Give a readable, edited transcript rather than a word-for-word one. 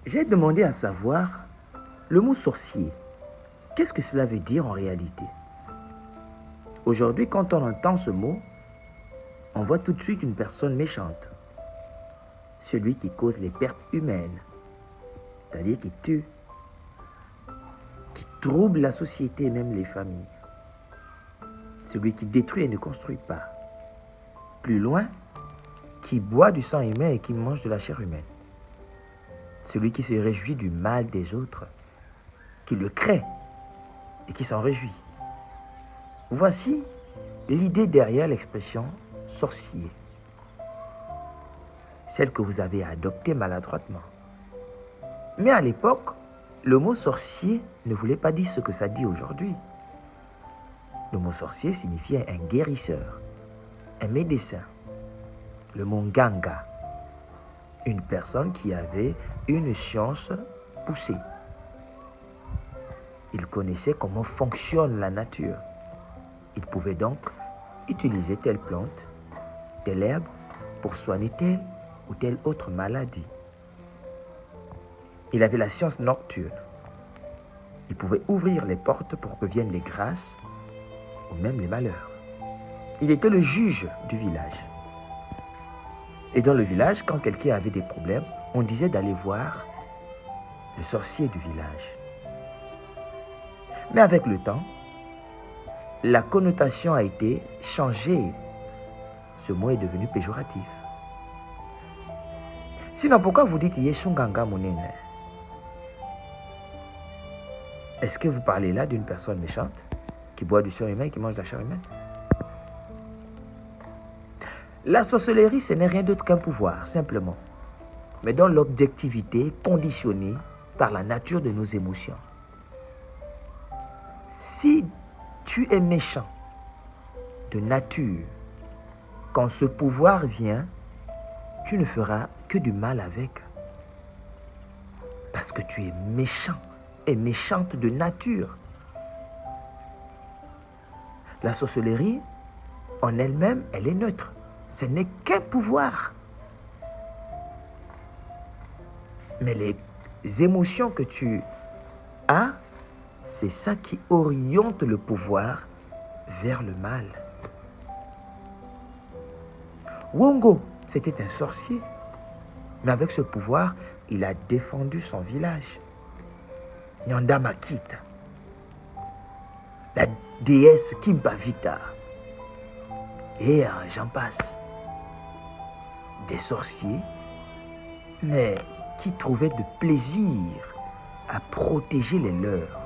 J'ai demandé à savoir le mot sorcier. Qu'est-ce que cela veut dire en réalité? Aujourd'hui, quand on entend ce mot, on voit tout de suite une personne méchante. Celui qui cause les pertes humaines, c'est-à-dire qui tue, qui trouble la société et même les familles. Celui qui détruit et ne construit pas. Plus loin, qui boit du sang humain et qui mange de la chair humaine. Celui qui se réjouit du mal des autres, qui le crée et qui s'en réjouit. Voici l'idée derrière l'expression sorcier. Celle que vous avez adoptée maladroitement. Mais à l'époque, le mot sorcier ne voulait pas dire ce que ça dit aujourd'hui. Le mot sorcier signifiait un guérisseur, un médecin. Le mot nganga, une personne qui avait une science poussée. Il connaissait comment fonctionne la nature. Il pouvait donc utiliser telle plante, telle herbe pour soigner telle ou telle autre maladie. Il avait la science nocturne. Il pouvait ouvrir les portes pour que viennent les grâces ou même les malheurs. Il était le juge du village. Et dans le village, quand quelqu'un avait des problèmes, on disait d'aller voir le sorcier du village. Mais avec le temps, la connotation a été changée. Ce mot est devenu péjoratif. Sinon, pourquoi vous dites Yeshunganga Monene? Est-ce que vous parlez là d'une personne méchante qui boit du sang humain et qui mange de la chair humaine? La sorcellerie, ce n'est rien d'autre qu'un pouvoir, simplement, mais dont l'objectivité est conditionnée par la nature de nos émotions. Si tu es méchant de nature, quand ce pouvoir vient, tu ne feras que du mal avec. Parce que tu es méchant et méchante de nature. La sorcellerie, en elle-même, elle est neutre. Ce n'est qu'un pouvoir. Mais les émotions que tu as, c'est ça qui oriente le pouvoir vers le mal. Wongo, c'était un sorcier. Mais avec ce pouvoir, il a défendu son village. Nyanda Makita, la déesse Kimpavita. Et j'en passe. Des sorciers, mais qui trouvaient de plaisir à protéger les leurs.